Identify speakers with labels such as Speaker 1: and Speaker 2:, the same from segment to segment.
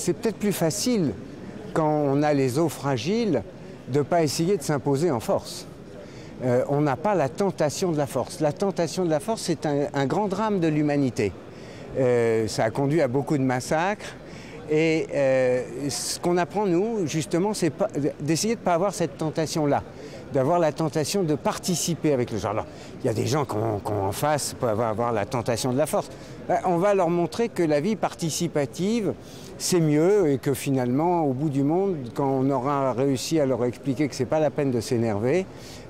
Speaker 1: c'est peut-être plus facile, quand on a les os fragiles, de ne pas essayer de s'imposer en force. On n'a pas la tentation de la force. La tentation de la force, c'est un grand drame de l'humanité. Ça a conduit à beaucoup de massacres. Et ce qu'on apprend, nous, justement, c'est d'essayer de ne pas avoir cette tentation-là, d'avoir la tentation de participer avec le genre. Alors, il y a des gens qui ont en face peuvent avoir la tentation de la force. On va leur montrer que la vie participative, c'est mieux et que finalement, au bout du monde, quand on aura réussi à leur expliquer que ce n'est pas la peine de s'énerver,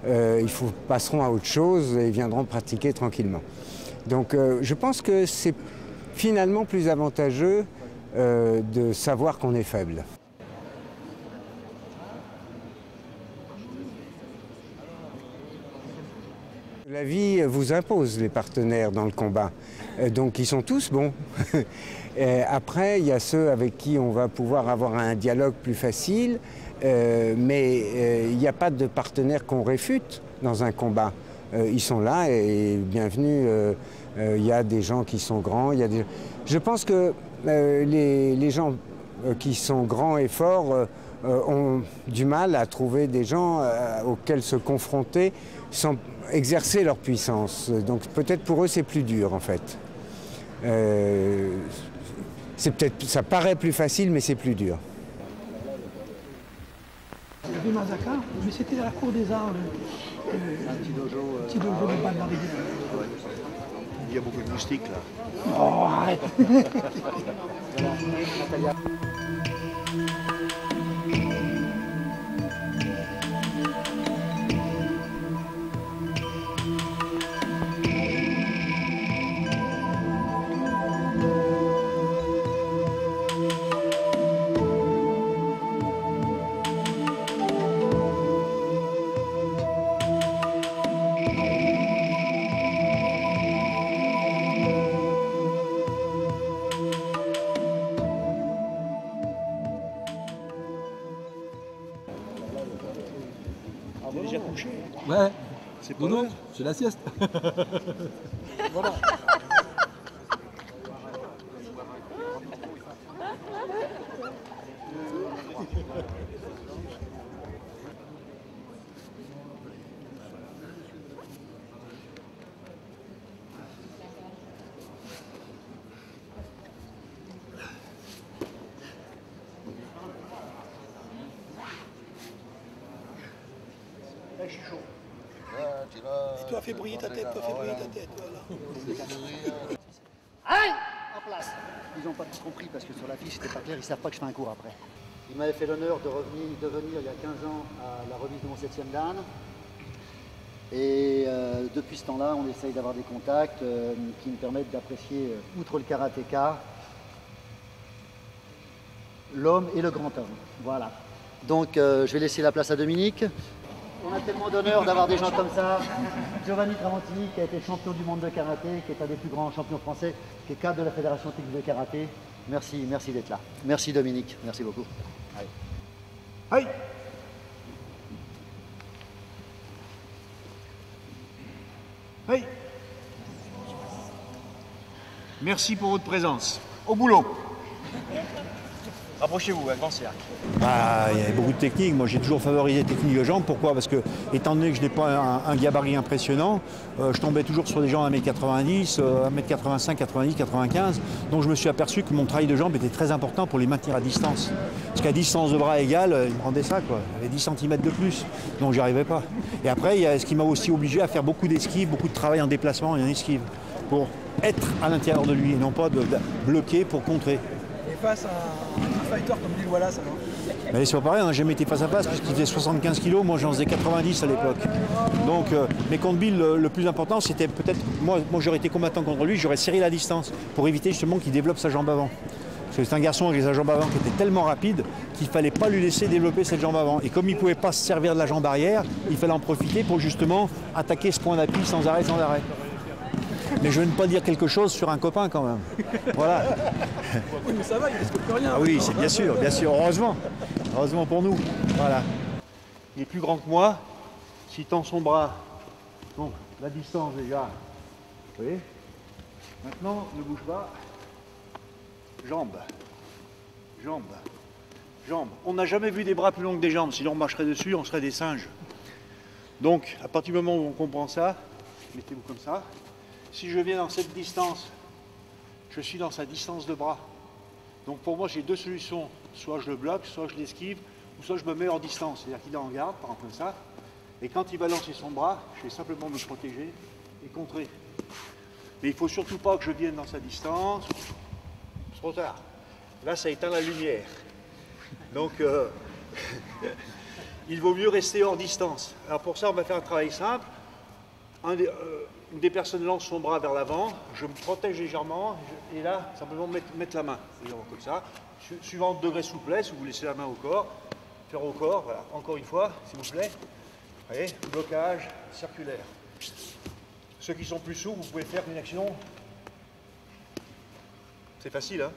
Speaker 1: ils passeront à autre chose et viendront pratiquer tranquillement. Donc, je pense que c'est finalement plus avantageux de savoir qu'on est faible. La vie vous impose les partenaires dans le combat, donc ils sont tous bons. Après, il y a ceux avec qui on va pouvoir avoir un dialogue plus facile, mais il n'y a pas de partenaires qu'on réfute dans un combat. Ils sont là et bienvenue. Il y a des gens qui sont grands. Je pense que les gens qui sont grands et forts ont du mal à trouver des gens auxquels se confronter sans exercer leur puissance. Donc peut-être pour eux c'est plus dur en fait. Ça paraît plus facile mais c'est plus dur.
Speaker 2: Il y avait Mazaka, mais c'était à la cour des arts. Un petit dojo de balle d'arrivée.
Speaker 3: Il y a beaucoup de moustiques là.
Speaker 2: Oh, arrête.
Speaker 3: T'es déjà couché?
Speaker 4: Ouais.
Speaker 3: C'est pas l'heure.
Speaker 4: C'est la sieste.
Speaker 3: Voilà. Je suis chaud.
Speaker 2: Et toi, fais briller ta tête, voilà.
Speaker 5: Aïe! En place. Ils n'ont pas tout compris parce que sur la fiche, c'était pas clair, ils ne savent pas que je fais un cours après. Il m'avait fait l'honneur de venir il y a 15 ans à la remise de mon 7e dan. Et depuis ce temps-là, on essaye d'avoir des contacts qui me permettent d'apprécier, outre le karatéka, l'homme et le grand homme. Voilà. Donc je vais laisser la place à Dominique. On a tellement d'honneur d'avoir des gens comme ça. Giovanni Tramontini, qui a été champion du monde de karaté, qui est un des plus grands champions français, qui est cadre de la Fédération technique de karaté. Merci, merci d'être là. Merci Dominique, merci beaucoup. Allez.
Speaker 2: Aïe!
Speaker 3: Hey. Merci pour votre présence. Au boulot. Rapprochez-vous, un grand cercle.
Speaker 6: Il y avait beaucoup de techniques. Moi, j'ai toujours favorisé les techniques de jambes. Pourquoi? Parce que, étant donné que je n'ai pas un gabarit impressionnant, je tombais toujours sur des gens à 1m90, 1m85, 90, 95. Donc, je me suis aperçu que mon travail de jambes était très important pour les maintenir à distance. Parce qu'à distance de bras égale, ils me rendaient ça, quoi. Il y avait 10 cm de plus. Donc, j'y arrivais pas. Et après, il y a ce qui m'a aussi obligé à faire beaucoup d'esquives, beaucoup de travail en déplacement et en esquive. Pour être à l'intérieur de lui et non pas de bloquer pour contrer.
Speaker 4: Et face à un fighter comme Bill Wallace, alors?
Speaker 6: Mais c'est pas pareil, on n'a jamais été face à face puisqu'il faisait 75 kg, moi j'en faisais 90 à l'époque. Donc, mais contre Bill, le plus important c'était peut-être, moi j'aurais été combattant contre lui, j'aurais serré la distance pour éviter justement qu'il développe sa jambe avant. Parce que c'est un garçon avec sa jambe avant qui était tellement rapide qu'il ne fallait pas lui laisser développer cette jambe avant. Et comme il ne pouvait pas se servir de la jambe arrière, il fallait en profiter pour justement attaquer ce point d'appui sans arrêt, sans arrêt. Mais je vais ne pas dire quelque chose sur un copain quand même. Voilà.
Speaker 4: Oui, mais ça va, il risque plus rien.
Speaker 6: Ah oui, c'est bien sûr, heureusement. Heureusement pour nous. Voilà.
Speaker 3: Il est plus grand que moi. S'il tend son bras, donc la distance déjà. Vous voyez? Maintenant, ne bouge pas. Jambes. jambes. Jambes. On n'a jamais vu des bras plus longs que des jambes, sinon on marcherait dessus, on serait des singes. Donc, à partir du moment où on comprend ça, mettez-vous comme ça. Si je viens dans cette distance, je suis dans sa distance de bras. Donc pour moi, j'ai deux solutions. Soit je le bloque, soit je l'esquive, ou soit je me mets en distance. C'est-à-dire qu'il est en garde, par exemple comme ça. Et quand il va lancer son bras, je vais simplement me protéger et contrer. Mais il ne faut surtout pas que je vienne dans sa distance. C'est trop tard. Là, ça éteint la lumière. Donc, il vaut mieux rester hors distance. Alors pour ça, on va faire un travail simple. Une des personnes lance son bras vers l'avant, je me protège légèrement, et là, simplement mettre la main, comme ça. Suivant le degré de souplesse, vous laissez la main au corps, faire au corps, voilà, encore une fois, s'il vous plaît. Vous voyez, blocage circulaire. Ceux qui sont plus sourds, vous pouvez faire une action. C'est facile, hein?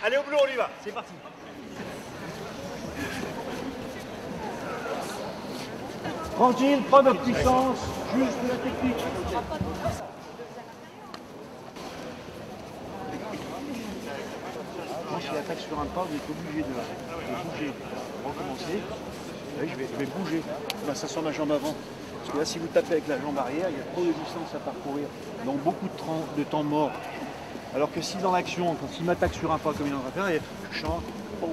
Speaker 3: Allez, au boulot, on y va, c'est parti. Tranquille, pas de puissance, juste de la technique. Moi, s'il attaque sur un pas, vous êtes obligé de bouger. Recommencer. Là, je vais bouger. Là, ça sent ma jambe avant. Parce que là, si vous tapez avec la jambe arrière, il y a trop de distance à parcourir. Donc, beaucoup de temps mort. Alors que si dans l'action, quand il m'attaque sur un pas comme il est en train de faire, je chante. Oh.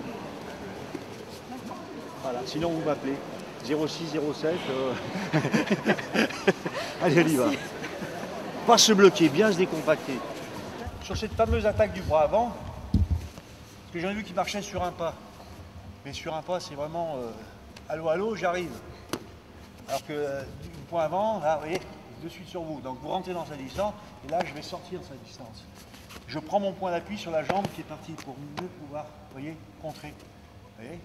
Speaker 3: Voilà, sinon vous m'appelez. 06, 07. Allez, on y va. Pas se bloquer, bien se décompacter. Sur cette fameuse attaque du bras avant, parce que j'en ai vu qui marchait sur un pas. Mais sur un pas, c'est vraiment allô, allô, j'arrive. Alors que du point avant, là, vous voyez, de suite sur vous. Donc vous rentrez dans sa distance, et là, je vais sortir de sa distance. Je prends mon point d'appui sur la jambe qui est partie pour mieux pouvoir, vous voyez, contrer. Vous voyez,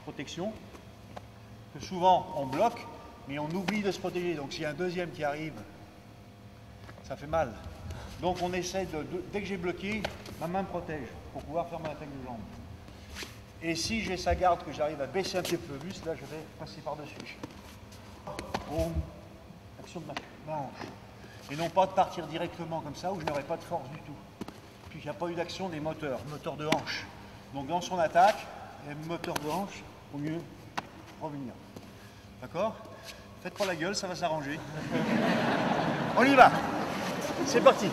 Speaker 3: protection. Que souvent on bloque, mais on oublie de se protéger. Donc s'il y a un deuxième qui arrive, ça fait mal. Donc on essaie dès que j'ai bloqué, ma main me protège pour pouvoir faire mon attaque de jambe. Et si j'ai sa garde, que j'arrive à baisser un petit peu plus, là je vais passer par-dessus. Boum, action de ma hanche. Et non pas de partir directement comme ça, où je n'aurai pas de force du tout. Puis il n'y a pas eu d'action des moteurs, moteur de hanche. Donc dans son attaque, et moteur de hanche, au mieux revenir. D'accord? Faites pas la gueule, ça va s'arranger. On y va. C'est parti.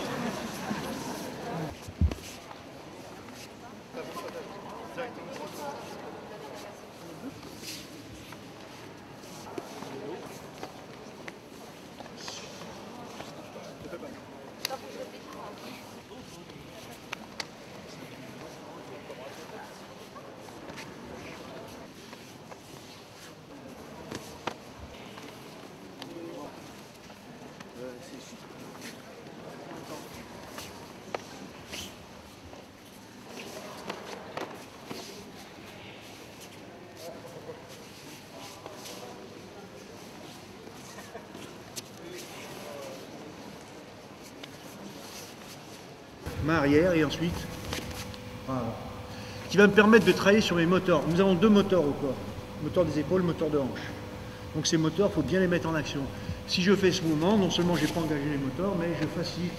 Speaker 3: Main arrière et ensuite, voilà. Qui va me permettre de travailler sur mes moteurs. Nous avons deux moteurs au corps, moteur des épaules, moteur de hanche. Donc ces moteurs, il faut bien les mettre en action. Si je fais ce mouvement, non seulement je n'ai pas engagé les moteurs, mais je facilite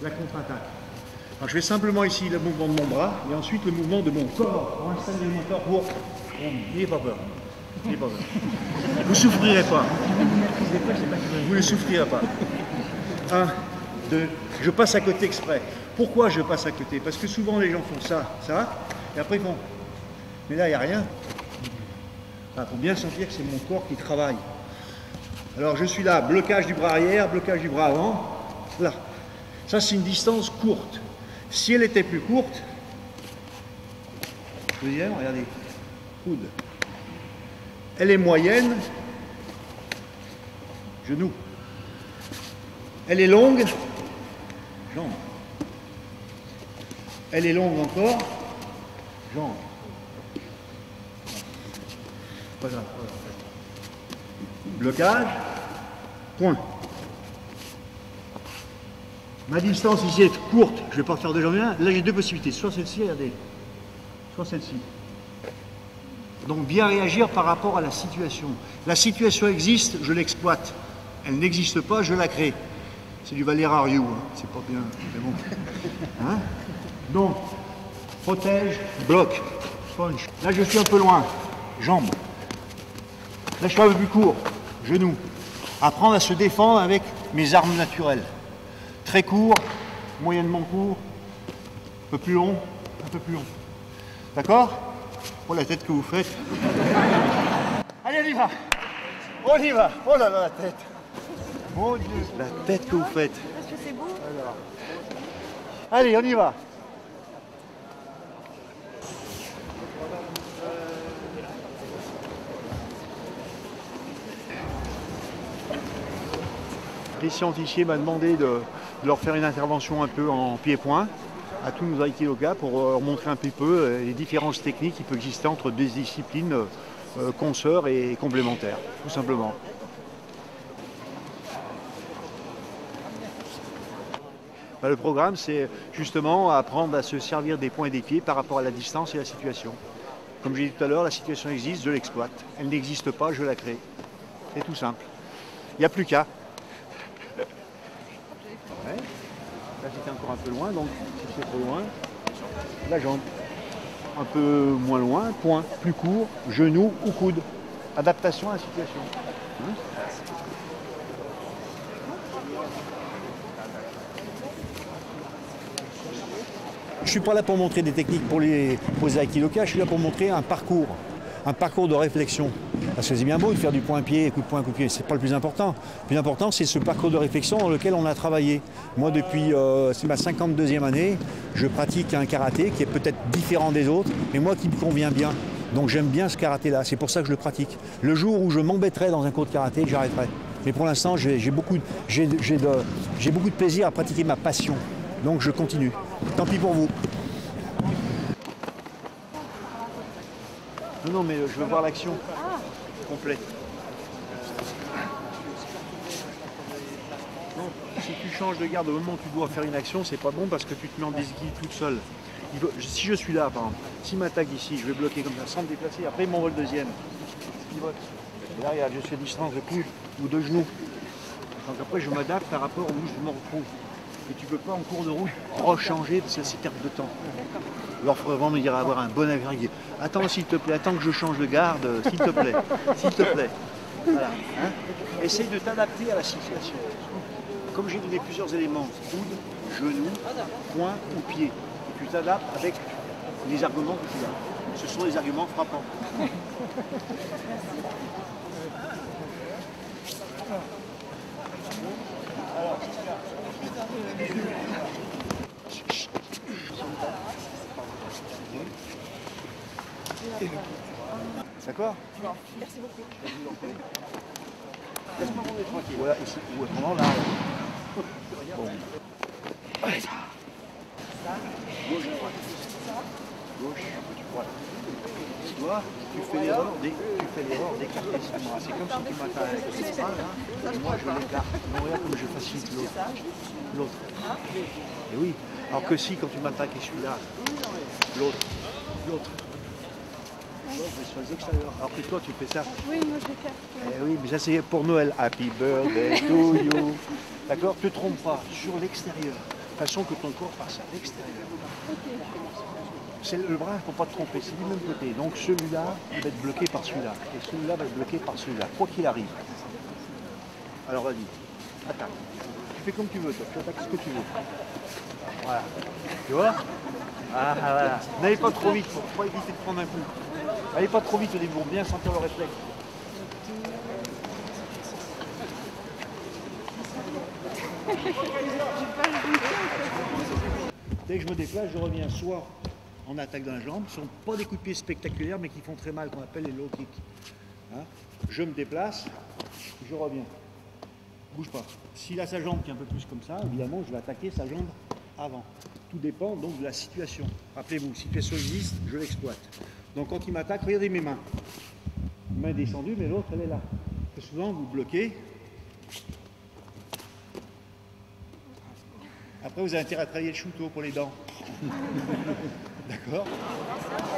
Speaker 3: la contre-attaque. Alors je fais simplement ici le mouvement de mon bras et ensuite le mouvement de mon corps pour installer les moteurs pour... N'ayez pas peur. N'ayez pas peur. Vous ne souffrirez pas. Vous ne souffrirez pas. 1, 2, je passe à côté exprès. Pourquoi je passe à côté? Parce que souvent les gens font ça, ça, et après ils font. Mais là, il n'y a rien. Il faut bien sentir que c'est mon corps qui travaille. Alors je suis là, blocage du bras arrière, blocage du bras avant. Là. Ça, c'est une distance courte. Si elle était plus courte, deuxième, regardez, coude. Elle est moyenne, genou. Elle est longue, jambe. Elle est longue encore, jambe. Voilà. Blocage, point. Ma distance ici est courte, je ne vais pas faire de jambe. Là j'ai deux possibilités, soit celle-ci, regardez, soit celle-ci. Donc bien réagir par rapport à la situation. La situation existe, je l'exploite. Elle n'existe pas, je la crée. C'est du Valère Ariou, hein. C'est pas bien, c'est bon. Hein? Donc, protège, bloque, punch. Là, je suis un peu loin, jambes. Là, je suis un peu plus court, genoux. Apprendre à se défendre avec mes armes naturelles. Très court, moyennement court, un peu plus long, un peu plus long. D'accord? Oh, la tête que vous faites. Allez, on y va. On y va. Oh là là, la tête. Mon Dieu, la tête que vous faites.
Speaker 7: Parce que c'est beau.
Speaker 3: Alors. Allez, on y va. Christian Tichier m'a demandé de leur faire une intervention un peu en pied-point à tous nos aikidokas pour leur montrer un petit peu les différences techniques qui peuvent exister entre deux disciplines consoeurs et complémentaires, tout simplement. Le programme, c'est justement apprendre à se servir des poings et des pieds par rapport à la distance et la situation. Comme j'ai dit tout à l'heure, la situation existe, je l'exploite. Elle n'existe pas, je la crée. C'est tout simple. Il n'y a plus qu'à. Ouais. Là, j'étais encore un peu loin, donc si c'est trop loin, la jambe. Un peu moins loin, point, plus court, genou ou coude. Adaptation à la situation.
Speaker 6: Je ne suis pas là pour montrer des techniques pour les aikidokas, je suis là pour montrer un parcours de réflexion. Parce que c'est bien beau de faire du point-pied, coup de pied, c'est pas le plus important. Le plus important, c'est ce parcours de réflexion dans lequel on a travaillé. Moi, depuis c'est ma 52e année, je pratique un karaté qui est peut-être différent des autres, mais moi qui me convient bien. Donc j'aime bien ce karaté-là, c'est pour ça que je le pratique. Le jour où je m'embêterai dans un cours de karaté, j'arrêterai. Mais pour l'instant, j'ai beaucoup de plaisir à pratiquer ma passion. Donc je continue. Tant pis pour vous.
Speaker 3: Non, mais je veux voir l'action complète. Non, si tu changes de garde au moment où tu dois faire une action, c'est pas bon parce que tu te mets en déséquilibre toute seule. Si je suis là, par exemple, s'il m'attaque ici, je vais bloquer comme ça sans me déplacer, après il m'envoie le deuxième. Il vote. Et là, regarde, je suis à distance de coude ou de genou. Donc après, je m'adapte par rapport où je me retrouve. Et tu peux pas en cours de route rechanger parce que c'est perte de temps. Alors il faudrait vraiment dire avoir un bon avis. Attends s'il te plaît, attends que je change de garde, s'il te plaît, s'il te plaît. Voilà. Hein. Essaye de t'adapter à la situation. Comme j'ai donné plusieurs éléments, coude, genou, poing ou pied. Et tu t'adaptes avec les arguments que tu as. Ce sont des arguments frappants. D'accord?
Speaker 7: Merci beaucoup.
Speaker 3: Laisse-moi rouler tranquille. Voilà, ici. Ou autrement là. Bon. Allez. Gauche, droite. Gauche, droite. Tu vois, tu fais l'erreur d'écarter ce bras. C'est comme si tu m'attaques avec ce bras là. Et moi je l'écarte. Non, regarde comme je facilite l'autre. Et oui. Alors que si quand tu m'attaques et celui-là, l'autre. Sur les extérieurs. Alors que toi tu fais ça.
Speaker 7: Oui, moi je l'écarte.
Speaker 3: Eh oui, mais ça c'est pour Noël. Happy birthday to you. D'accord? Ne te trompe pas sur l'extérieur. De façon que ton corps passe à l'extérieur. C'est le bras, il ne faut pas te tromper, c'est du même côté. Donc celui-là, il va être bloqué par celui-là. Et celui-là va être bloqué par celui-là, quoi qu'il arrive. Alors vas-y, attaque. Tu fais comme tu veux, toi. Tu attaques ce que tu veux. Voilà. Tu vois? Ah voilà. N'allez pas trop vite, pour pas éviter de prendre un coup. Allez pas trop vite au début, pour bien sentir le réflexe. Dès que je me déplace, je reviens soit en attaque dans la jambe, ce ne sont pas des coups de pied spectaculaires, mais qui font très mal, qu'on appelle les low kicks. Hein? Je me déplace, je reviens. Bouge pas. S'il a sa jambe qui est un peu plus comme ça, évidemment, je vais attaquer sa jambe avant. Tout dépend donc de la situation. Rappelez-vous, situation existe, je l'exploite. Donc quand il m'attaque, regardez mes mains. Main descendue, mais l'autre, elle est là. Et souvent, vous bloquez. Après, vous avez intérêt à travailler le shooto pour les dents. D'accord?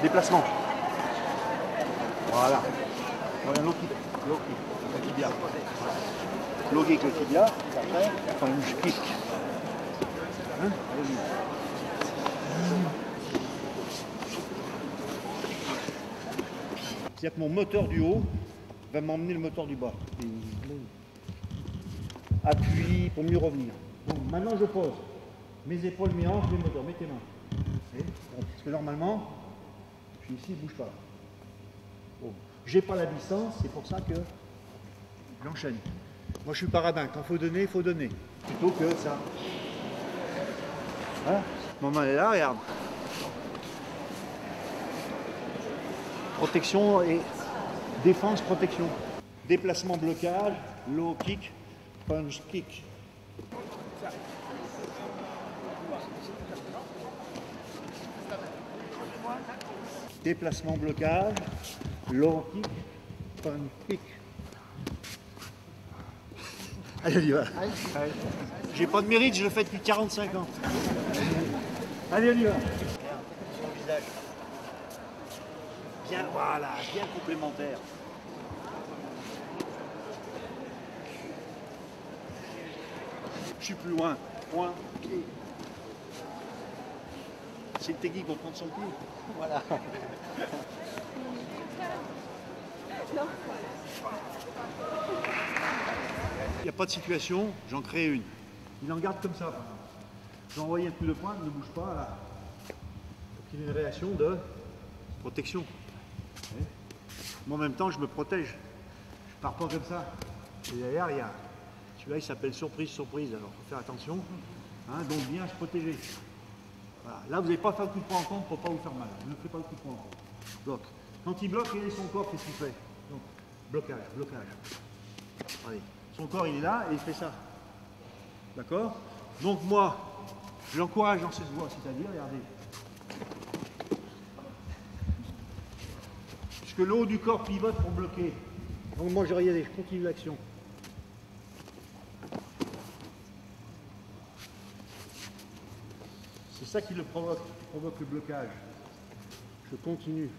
Speaker 3: Déplacement. Voilà. Voilà, low kick, le tibia. Low kick, le tibia. Après, enfin, une kick. Hein? C'est-à-dire que mon moteur du haut va m'emmener le moteur du bas. Appui pour mieux revenir. Donc maintenant je pose. Mes épaules, mes hanches, mes moteurs, mets tes mains. Parce que normalement, je suis ici, il ne bouge pas. Bon. J'ai pas la distance, c'est pour ça que j'enchaîne. Moi je suis parabin, quand il faut donner, il faut donner. Plutôt que ça. Voilà. Maman elle est là, regarde. Protection et défense, protection. Déplacement, blocage, low kick, punch kick. Déplacement, blocage, low kick, punch kick. Allez, on y va. J'ai pas de mérite, je le fais depuis 45 ans. Allez, on y va. Son visage. Bien, voilà, bien complémentaire. Je suis plus loin. Point, pied. C'est une technique pour prendre son pied. Voilà. Il n'y a pas de situation, j'en crée une. Il en garde comme ça. J'ai envoyé un coup de poing, ne bouge pas. Là. Il y a une réaction de protection. Moi en même temps, je me protège. Je ne pars pas comme ça. Et derrière, il y a. Celui-là, il s'appelle surprise, surprise. Alors, il faut faire attention. Hein, donc, bien se protéger. Voilà. Là, vous n'avez pas fait le coup de poing en compte pour ne pas vous faire mal. Ne faites pas le coup de poing en compte. Bloque. Quand il bloque, il est son corps, qu'est-ce qu'il fait? Donc, blocage, blocage. Allez. Son corps, il est là et il fait ça. D'accord? Donc, moi, je l'encourage dans cette voie, c'est-à-dire, regardez. Puisque le haut du corps pivote pour bloquer. Donc, moi, je regardez, je continue l'action. C'est ça qui le provoque le blocage. Je continue.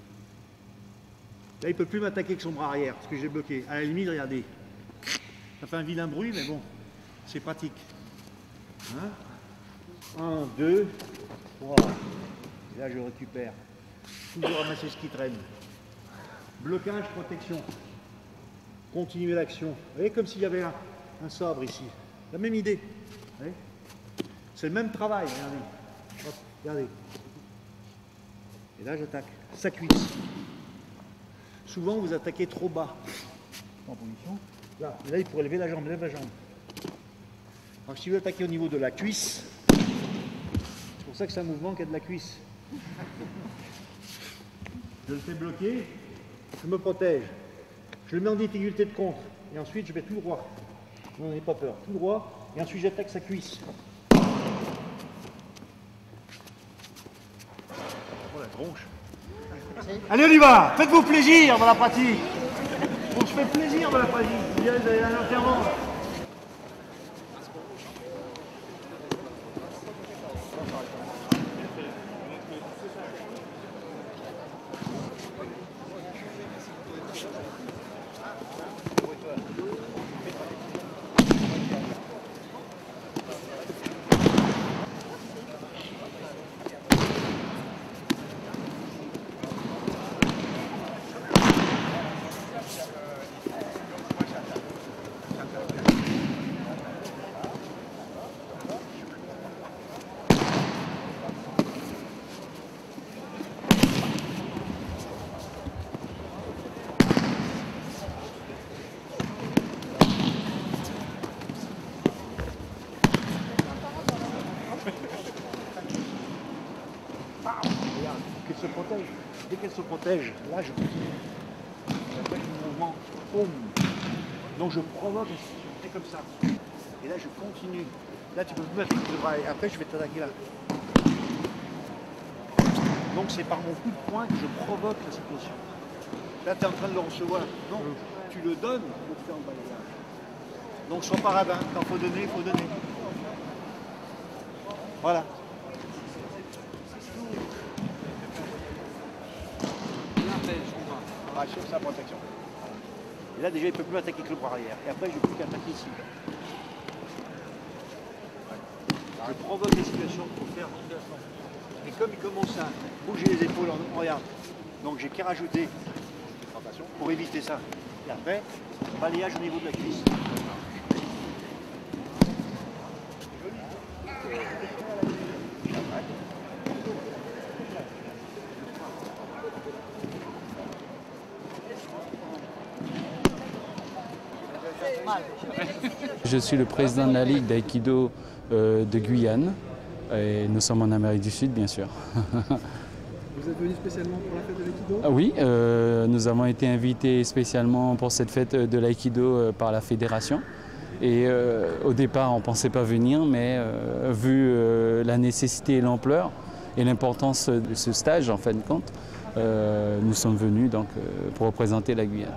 Speaker 3: Là, il ne peut plus m'attaquer avec son bras arrière, parce que j'ai bloqué. À la limite, regardez. Ça fait un vilain bruit, mais bon, c'est pratique. Hein? 1, 2, 3. Et là, je récupère. Toujours ramasser ce qui traîne. Blocage, protection. Continuer l'action. Vous voyez, comme s'il y avait un sabre ici. La même idée. C'est le même travail, regardez. Hop, regardez. Et là, j'attaque. Sa cuisse. Souvent, vous attaquez trop bas. En position. Là, et là, il pourrait lever la jambe, lève la jambe. Alors, si vous attaquez au niveau de la cuisse, c'est pour ça que c'est un mouvement qui a de la cuisse. Je le fais bloquer, je me protège. Je le mets en difficulté de contre. Et ensuite, je vais tout droit. N'en ayez pas peur. Tout droit. Et ensuite, j'attaque sa cuisse. Oh, la tronche. Allez, on y va. Faites-vous plaisir dans la pratique. On se fait plaisir dans la pratique. Vous allez à l'enterrement. Se protège. Dès qu'elle se protège, là je continue. Après je fais le mouvement, boum. Donc je provoque, c'est comme ça. Et là je continue. Là tu peux plus mettre le bras. Et après je vais t'attaquer là. Donc c'est par mon coup de poing que je provoque la situation. Là tu es en train de le recevoir. Non, tu le donnes pour faire un balayage. Donc sois parabin. Quand il faut donner, il faut donner. Voilà. Sur sa protection. Et là déjà il ne peut plus m'attaquer avec le bras arrière. Et après je n'ai plus qu'à attaquer ici. Je provoque les situations pour faire. Et comme il commence à bouger les épaules, on regarde. Donc j'ai qu'à rajouter pour éviter ça. Et après, balayage au niveau de la cuisse.
Speaker 8: Je suis le président de la Ligue d'aïkido de Guyane et nous sommes en Amérique du Sud, bien sûr.
Speaker 4: Vous êtes venu spécialement pour la fête de l'aïkido?
Speaker 8: Oui, nous avons été invités spécialement pour cette fête de l'aïkido par la fédération. Et au départ, on ne pensait pas venir, mais vu la nécessité et l'ampleur et l'importance de ce stage, en fin de compte, nous sommes venus donc, pour représenter la Guyane.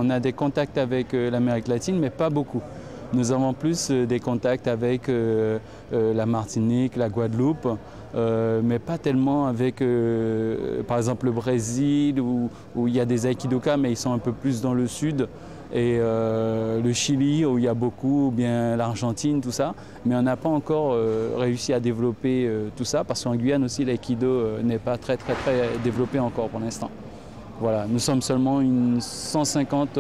Speaker 8: On a des contacts avec l'Amérique latine, mais pas beaucoup. Nous avons plus des contacts avec la Martinique, la Guadeloupe, mais pas tellement avec, par exemple, le Brésil, où il y a des aikidokas, mais ils sont un peu plus dans le sud, et le Chili, où il y a beaucoup, ou bien l'Argentine, tout ça. Mais on n'a pas encore réussi à développer tout ça, parce qu'en Guyane aussi, l'aïkido n'est pas très développé encore pour l'instant. Voilà, nous sommes seulement une 150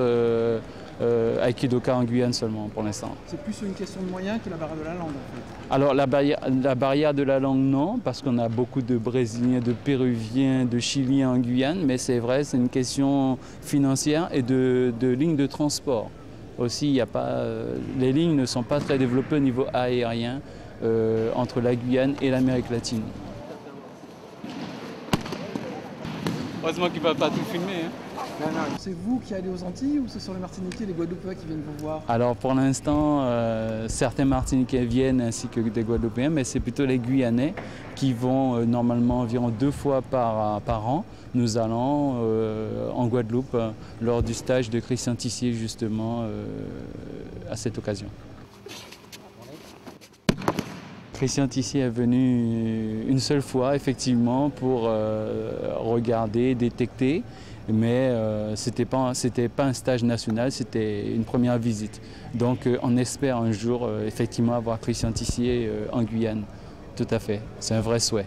Speaker 8: aikidokas en Guyane seulement pour l'instant.
Speaker 4: C'est plus une question de moyens que la barrière de la langue en fait.
Speaker 8: Alors la barrière de la langue non, parce qu'on a beaucoup de Brésiliens, de Péruviens, de Chiliens en Guyane, mais c'est vrai, c'est une question financière et de lignes de transport. Aussi, il y a pas, les lignes ne sont pas très développées au niveau aérien entre la Guyane et l'Amérique latine. Heureusement qu'il ne va pas tout filmer. Hein.
Speaker 4: C'est vous qui allez aux Antilles ou ce sont les Martiniquais et les Guadeloupéens qui viennent vous voir?
Speaker 8: Alors pour l'instant, certains Martiniquais viennent ainsi que des Guadeloupéens, mais c'est plutôt les Guyanais qui vont normalement environ 2 fois par an. Nous allons en Guadeloupe lors du stage de Christian Tissier justement à cette occasion. Christian Tissier est venu une seule fois, effectivement, pour regarder, détecter, mais ce n'était pas un stage national, c'était une première visite. Donc on espère un jour, effectivement, avoir Christian Tissier en Guyane. Tout à fait, c'est un vrai souhait.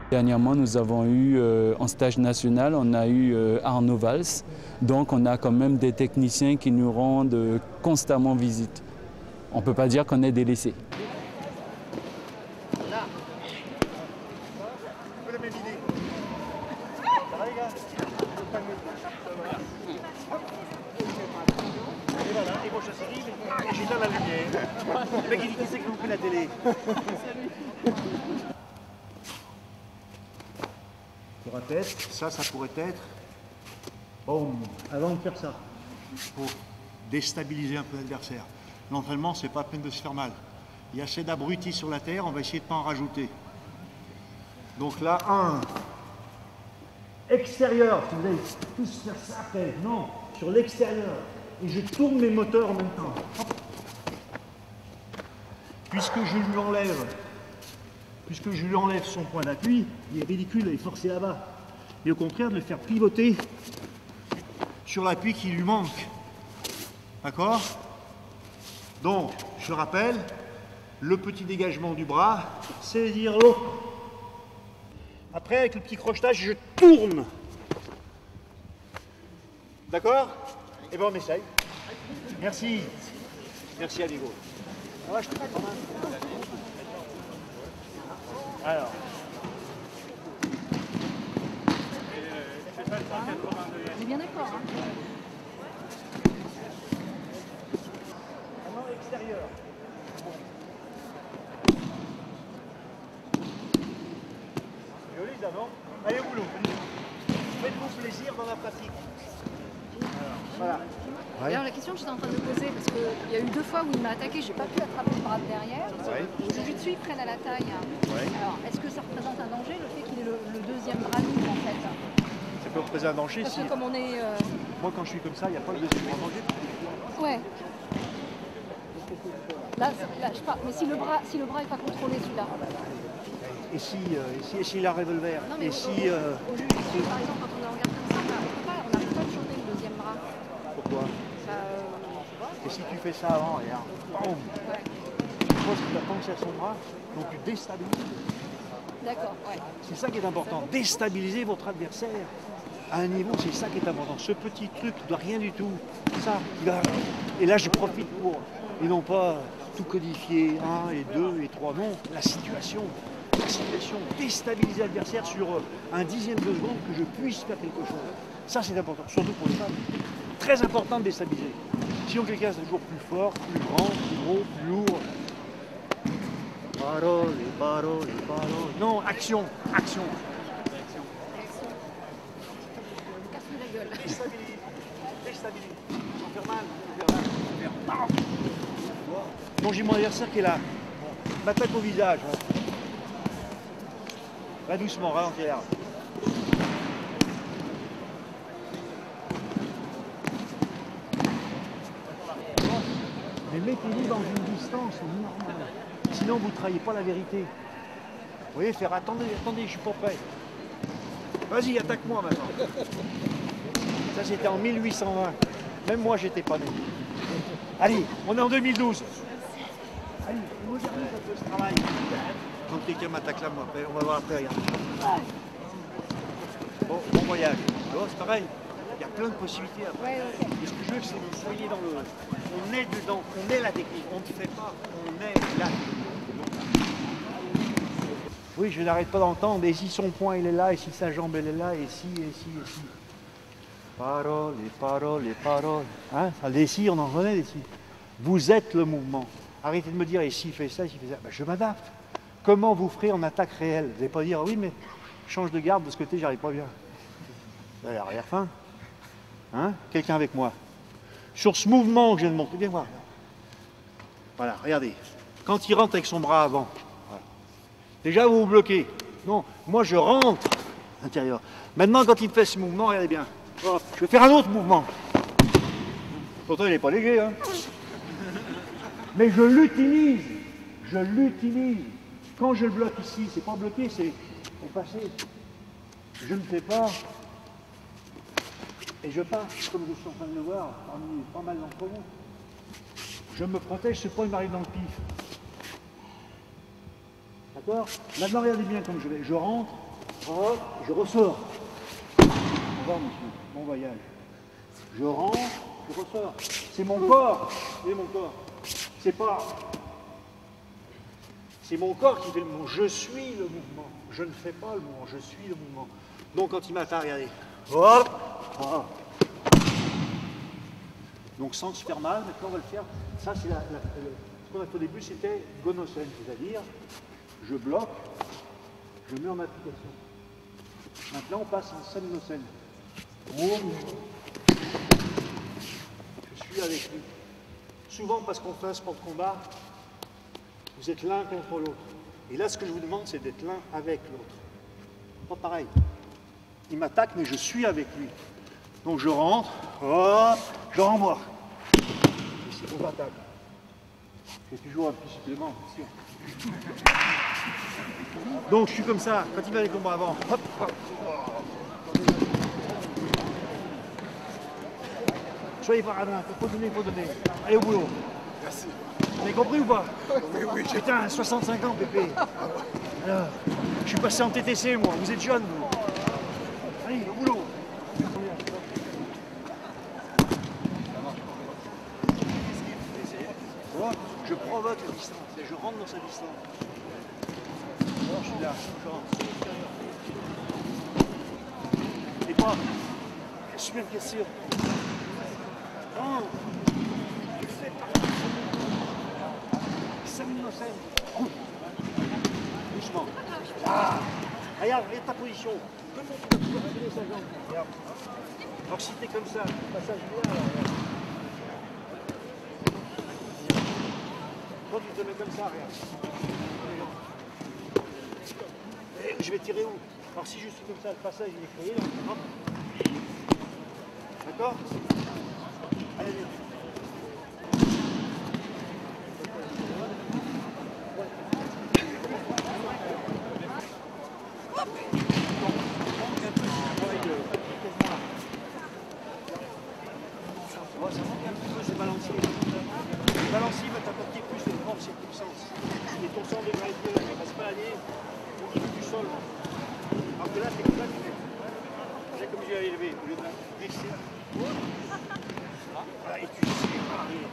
Speaker 8: Dernièrement, nous avons eu, en stage national, on a eu Arnaud Valls. Donc on a quand même des techniciens qui nous rendent constamment visite. On ne peut pas dire qu'on est délaissé.
Speaker 3: J'éteins la lumière. Le mec il dit qui c'est qui vous fait la télé? Pour un test, ça pourrait être. Bon, avant de faire ça, pour déstabiliser un peu l'adversaire. L'entraînement, c'est pas la peine de se faire mal. Il y a assez d'abrutis sur la terre, on va essayer de ne pas en rajouter. Donc là, extérieur, si vous allez tous faire ça après, non, sur l'extérieur. Et je tourne mes moteurs en même temps. Hop. Puisque je lui enlève son point d'appui, il est ridicule, il est forcé là-bas. Et au contraire, de le faire pivoter sur l'appui qui lui manque. D'accord? Donc, je rappelle, le petit dégagement du bras, saisir l'autre. Après, avec le petit crochetage, je tourne. D'accord? Et bien, on essaye. Merci. Merci, Amigo. Alors, je te mets quand même. Alors.
Speaker 7: On est bien d'accord. Hein.
Speaker 3: Maintenant, extérieur. Joli, ça, non? Allez au boulot. Faites-vous plaisir dans la pratique. Voilà.
Speaker 7: Alors la question que j'étais en train de poser, parce qu'il y a eu 2 fois où il m'a attaqué, j'ai pas pu attraper le bras de derrière. Le jiu-jitsu, ils prennent à la taille. Alors est-ce que ça représente un danger, le fait qu'il ait le deuxième bras libre en fait?
Speaker 3: Ça peut représenter un danger
Speaker 7: Parce
Speaker 3: si...
Speaker 7: que comme on est...
Speaker 3: Moi quand je suis comme ça, il n'y a pas de deuxième bras danger.
Speaker 7: Ouais. Là, je parle, mais si le bras est pas contrôlé, celui-là.
Speaker 3: Et si la revolver?
Speaker 7: Non, mais
Speaker 3: et si,
Speaker 7: au jiu-jitsu, par exemple, quand on le regarde comme ça, on n'arrive pas à choper le deuxième bras.
Speaker 3: Pourquoi?
Speaker 7: Je sais pas.
Speaker 3: Et si tu fais ça avant, regarde, boum,
Speaker 7: Ouais.
Speaker 3: tu poses ta pensée à son bras, donc tu déstabilises.
Speaker 7: D'accord, ouais.
Speaker 3: C'est ça qui est important, déstabiliser votre adversaire à un niveau, c'est ça qui est important. Ce petit truc de rien du tout, ça, et là je profite pour, et non pas tout codifier, 1 et 2 et 3, non, la situation, déstabiliser l'adversaire sur un dixième de seconde que je puisse faire quelque chose. Ça c'est important, surtout pour les femmes. Très important de déstabiliser. Sinon quelqu'un c'est toujours plus fort, plus grand, plus gros, plus lourd. Parole, parole, parole. Non, action, action.
Speaker 7: Casse-lui la gueule.
Speaker 3: Déstabilise. Sans faire mal. Bon, j'ai mon adversaire qui est là. Bon, m'attaque au visage. Va doucement, ralentis. Mais mettez-vous dans une distance normale. Sinon, vous ne trahissez pas la vérité. Vous voyez, faire attendez, attendez, je suis pas prêt. Vas-y, attaque-moi maintenant. Ça, c'était en 1820. Même moi, j'étais pas né. Allez, on est en 2012. Allez, on modernise un peu ce travail. Quand quelqu'un m'attaque là, moi, après, on va voir après, regarde. Bon voyage. Oh, c'est pareil. Il y a plein de possibilités après.
Speaker 7: Ouais, ok.
Speaker 3: Et ce que je veux, c'est que vous soyez dans le... On est dedans, on est la technique. On ne fait pas, on est là. Oui, je n'arrête pas d'entendre. Et si son poing, il est là, et si sa jambe, elle est là, et si, et si, et si. Paroles, et paroles, et paroles. Hein? Les si, on en connaît des si. Vous êtes le mouvement. Arrêtez de me dire, et si, fait ça, et si, fait ça. Ben, je m'adapte. Comment vous ferez en attaque réelle? Vous n'allez pas dire, oui, mais change de garde, de ce côté, j'arrive pas bien. Vous allez arrière fin. Hein? Quelqu'un avec moi. Sur ce mouvement que je viens de montrer, viens voir. Voilà, regardez. Quand il rentre avec son bras avant, voilà. Déjà vous vous bloquez. Non, moi je rentre à l'intérieur. Maintenant, quand il fait ce mouvement, regardez bien. Hop, je vais faire un autre mouvement. Pourtant, il n'est pas léger, hein. Mais je l'utilise. Je l'utilise. Quand je le bloque ici, c'est pas bloqué, c'est passer. Je ne fais pas. Et je passe, comme je suis en train de le voir, parmi pas mal d'entre vous. Je me protège, ce point il m'arrive dans le pif. D'accord? Maintenant, regardez bien comme je vais. Je rentre, hop, je ressors. Au revoir, monsieur. Bon voyage. Je rentre, je ressors. C'est mon corps. C'est mon corps. C'est pas... C'est mon corps qui fait le mouvement. Je suis le mouvement. Je ne fais pas le mouvement. Je suis le mouvement. Donc, quand il m'atteint, regardez. Hop! Ah. Donc sans se faire mal, maintenant on va le faire. Ça c'est ce qu'on a fait au début, c'était Gonocène, c'est-à-dire je bloque, je mets en application. Maintenant on passe en Semnocène. Je suis avec lui. Souvent parce qu'on fait un sport de combat, vous êtes l'un contre l'autre. Et là ce que je vous demande c'est d'être l'un avec l'autre. Pas pareil. Il m'attaque mais je suis avec lui. Donc je rentre, hop, je renvoie. Ici, on attaque. J'ai toujours un petit supplément, bien sûr. Donc je suis comme ça, quand il va les combats avant, hop, hop. Soyez pas radin, il faut donner, Allez au boulot. Merci. Vous avez compris ou pas? Oui, oui. Putain, 65 ans, Pépé. Alors, je suis passé en TTC, moi. Vous êtes jeune, vous. Allez, au boulot. Je provoque la distance, et je rentre dans sa distance. Alors je suis là, je rentre. Et pas, je suis bien sûr. Non, je fais pas. 5 minutes. Doucement. Ah, regarde ta position. Comment tu vas pouvoir donner sa jambe? Regarde. Alors si t'es comme ça, passage là, regarde. Quand tu te mets comme ça, regarde. Et je vais tirer où? Alors si je suis comme ça, le passage il est créé, là. D'accord? Allez, viens. Et ton centre de gravité ne passe pas aller au niveau du sol. Alors que là, c'est comme ça que tu fais. C'est comme j'ai élevé, au lieu de baisser. Voilà, et tu sais arrière.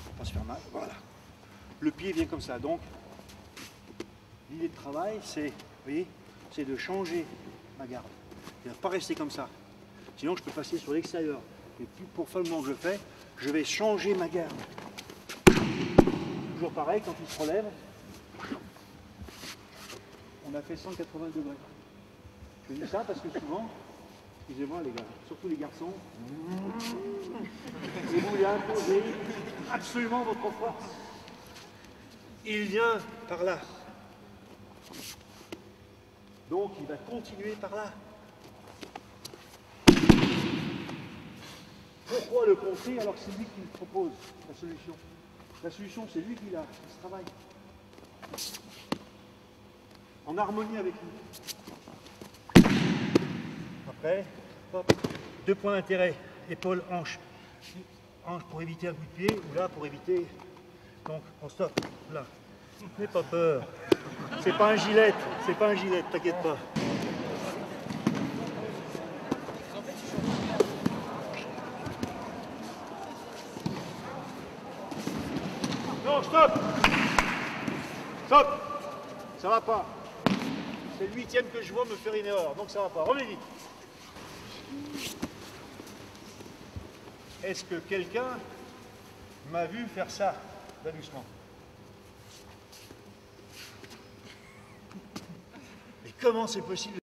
Speaker 3: On va se faire mal, voilà. Le pied vient comme ça, donc l'idée de travail, c'est, vous voyez, c'est de changer ma garde. Il ne va pas rester comme ça. Sinon, je peux passer sur l'extérieur. Et puis, pour faire le moment que je fais, je vais changer ma garde. Toujours pareil, quand il se relève, on a fait 180 degrés. Je dis ça parce que souvent, excusez-moi les gars, surtout les garçons, et vous lui imposez absolument votre force. Il vient par là. Donc il va continuer par là. Pourquoi le contrer alors que c'est lui qui me propose la solution? La solution, c'est lui qui l'a, qui se travaille. En harmonie avec lui. Après, hop, 2 points d'intérêt, épaule, hanche. Hanche pour éviter un coup de pied, ou là pour éviter. Donc on stoppe, là. N'aie pas peur. C'est pas un gilet, t'inquiète pas. Non, stop! Stop! Ça va pas. C'est le 8e que je vois me faire une erreur, donc ça va pas. Remets vite. Est-ce que quelqu'un m'a vu faire ça? Là, doucement. Mais comment c'est possible?